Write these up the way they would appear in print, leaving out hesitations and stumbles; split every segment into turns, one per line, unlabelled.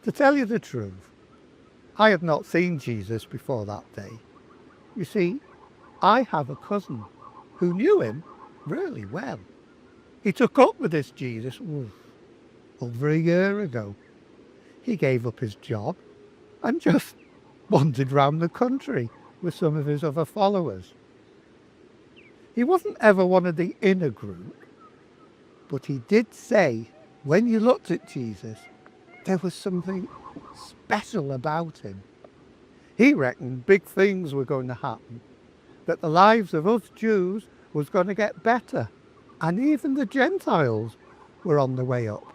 To tell you the truth, I had not seen Jesus before that day. You see, I have a cousin who knew him really well. He took up with this Jesus over a year ago. He gave up his job and just wandered round the country with some of his other followers. He wasn't ever one of the inner group, but he did say when you looked at Jesus, there was something special about him. He reckoned big things were going to happen, that the lives of us Jews was going to get better, and even the Gentiles were on the way up.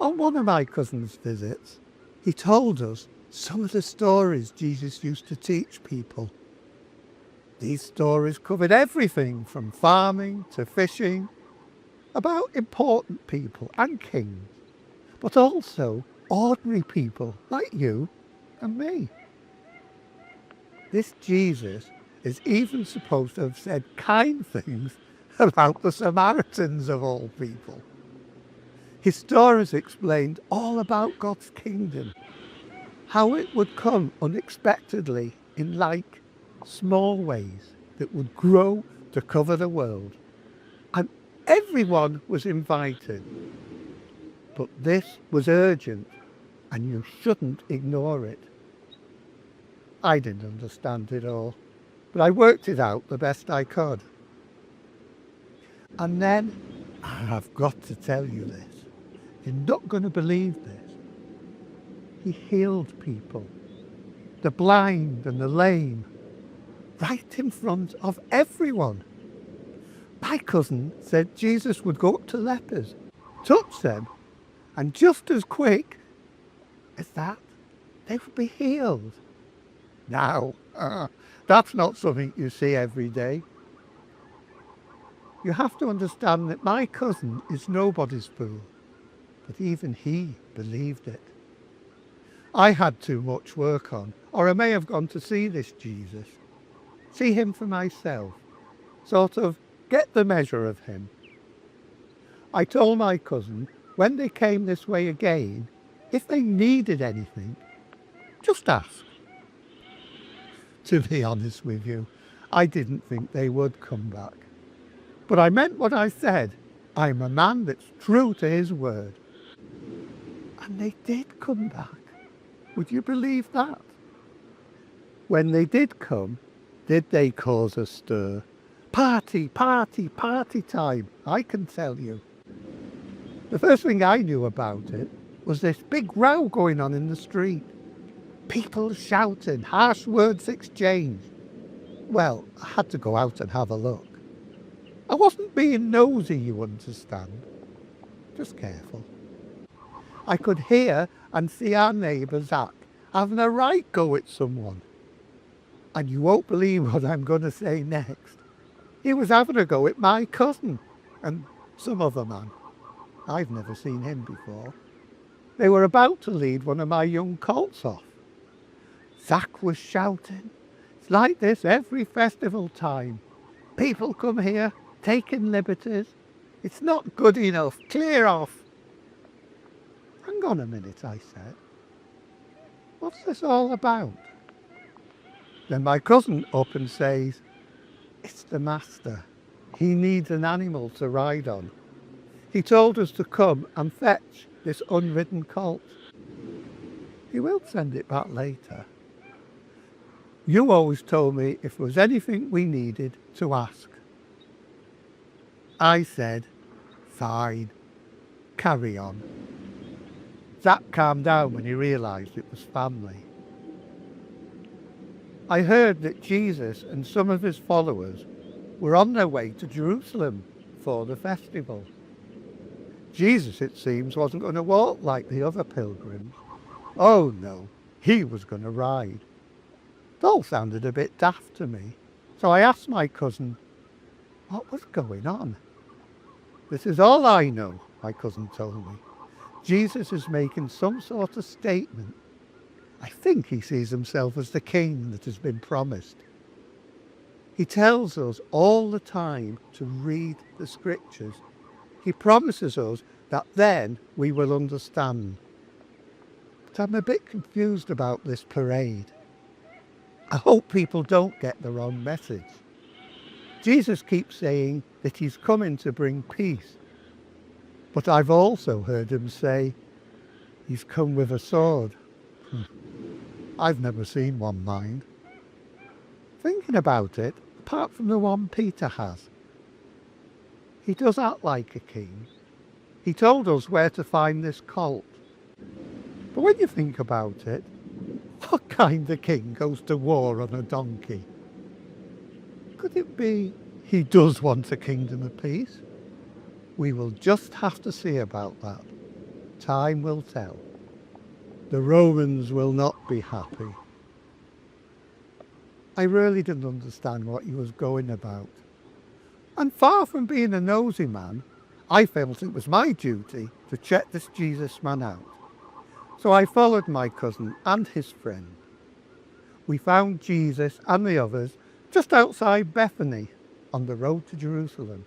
On one of my cousin's visits, he told us some of the stories Jesus used to teach people. These stories covered everything from farming to fishing, about important people and kings, but also ordinary people like you and me. This Jesus is even supposed to have said kind things about the Samaritans of all people. His stories explained all about God's kingdom, how it would come unexpectedly in small ways that would grow to cover the world. And everyone was invited. But this was urgent, and you shouldn't ignore it. I didn't understand it all, but I worked it out the best I could. And then, I've got to tell you this, you're not going to believe this. He healed people, the blind and the lame, right in front of everyone. My cousin said Jesus would go up to lepers, touch them, and just as quick as that, they would be healed. Now, that's not something you see every day. You have to understand that my cousin is nobody's fool, but even he believed it. I had too much work on, or I may have gone to see this Jesus, see him for myself, sort of get the measure of him. I told my cousin when they came this way again, if they needed anything, just ask. To be honest with you, I didn't think they would come back. But I meant what I said. I'm a man that's true to his word. And they did come back. Would you believe that? When they did come, did they cause a stir? Party, party, party time, I can tell you. The first thing I knew about it was this big row going on in the street. People shouting, harsh words exchanged. Well, I had to go out and have a look. I wasn't being nosy, you understand. Just careful. I could hear and see our neighbour Zach having a right go at someone. And you won't believe what I'm going to say next. He was having a go at my cousin and some other man. I've never seen him before. They were about to lead one of my young colts off. Zach was shouting, "It's like this every festival time. People come here, taking liberties. It's not good enough. Clear off." "Hang on a minute," I said. "What's this all about?" Then my cousin up and says, "It's the master. He needs an animal to ride on. He told us to come and fetch this unridden colt. He will send it back later. You always told me if there was anything we needed to ask." I said, "Fine, carry on." Zach calmed down when he realised it was family. I heard that Jesus and some of his followers were on their way to Jerusalem for the festival. Jesus, it seems, wasn't going to walk like the other pilgrims. Oh no, he was going to ride. It all sounded a bit daft to me, so I asked my cousin what was going on. "This is all I know," my cousin told me. "Jesus is making some sort of statement. I think he sees himself as the king that has been promised. He tells us all the time to read the scriptures. He promises us that then we will understand. I'm a bit confused about this parade. I hope people don't get the wrong message. Jesus keeps saying that he's coming to bring peace, but I've also heard him say he's come with a sword. I've never seen one, mind. Thinking about it, apart from the one Peter has, he does act like a king. He told us where to find this colt. But when you think about it, what kind of king goes to war on a donkey? Could it be he does want a kingdom of peace? We will just have to see about that. Time will tell. The Romans will not be happy. I really didn't understand what he was going about. And far from being a nosy man, I felt it was my duty to check this Jesus man out. So I followed my cousin and his friend. We found Jesus and the others just outside Bethany on the road to Jerusalem.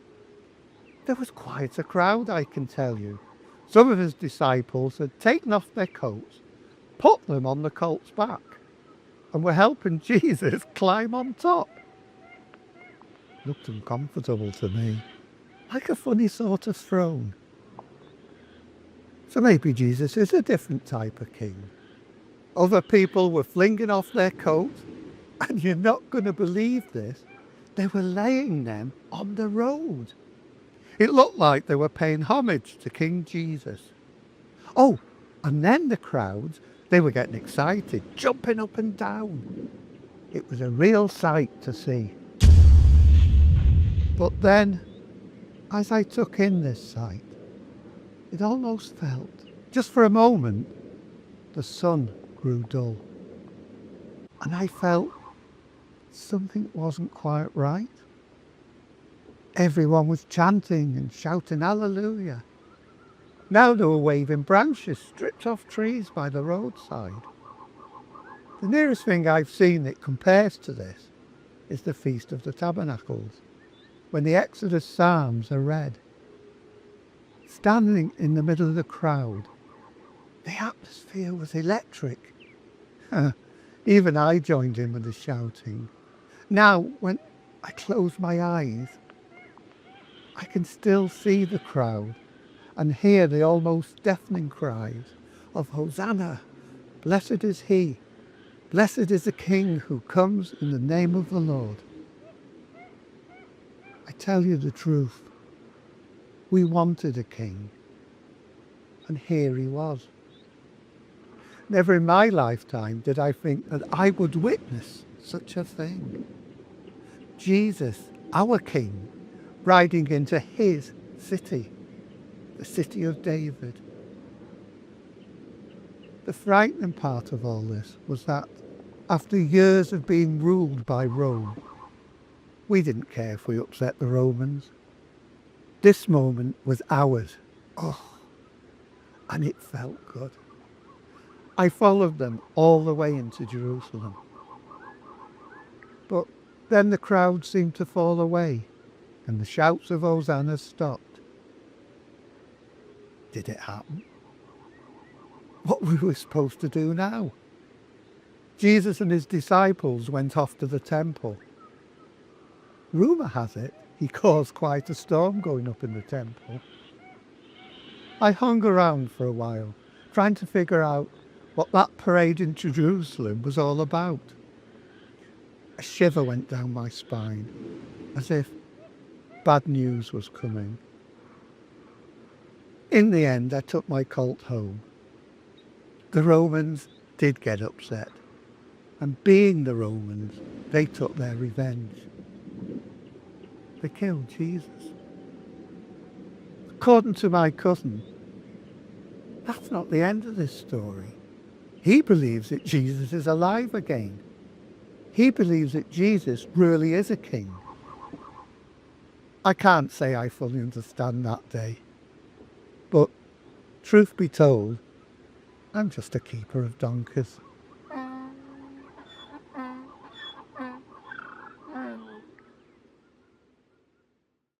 There was quite a crowd, I can tell you. Some of his disciples had taken off their coats, put them on the colt's back, and were helping Jesus climb on top. Looked uncomfortable to me, like a funny sort of throne. So maybe Jesus is a different type of king. Other people were flinging off their coats, and you're not going to believe this, they were laying them on the road. It looked like they were paying homage to King Jesus. Oh, and then the crowds, they were getting excited, jumping up and down. It was a real sight to see. But then, as I took in this sight, it almost felt, just for a moment, the sun grew dull. And I felt something wasn't quite right. Everyone was chanting and shouting hallelujah. Now they were waving branches stripped off trees by the roadside. The nearest thing I've seen that compares to this is the Feast of the Tabernacles, when the Exodus Psalms are read. Standing in the middle of the crowd, the atmosphere was electric. Even I joined in with the shouting. Now, when I close my eyes, I can still see the crowd and hear the almost deafening cries of Hosanna, blessed is he, blessed is the King who comes in the name of the Lord. I tell you the truth, we wanted a king, and here he was. Never in my lifetime did I think that I would witness such a thing. Jesus, our King, riding into his city, the city of David. The frightening part of all this was that after years of being ruled by Rome, we didn't care if we upset the Romans. This moment was ours. Oh, and it felt good. I followed them all the way into Jerusalem. But then the crowd seemed to fall away, and the shouts of Hosanna stopped. Did it happen? What were we supposed to do now? Jesus and his disciples went off to the temple. Rumour has it he caused quite a storm going up in the temple. I hung around for a while, trying to figure out what that parade into Jerusalem was all about. A shiver went down my spine, as if bad news was coming. In the end, I took my colt home. The Romans did get upset, and being the Romans, they took their revenge. They killed Jesus. According to my cousin, that's not the end of this story. He believes that Jesus is alive again. He believes that Jesus really is a king. I can't say I fully understand that day. But truth be told, I'm just a keeper of donkeys.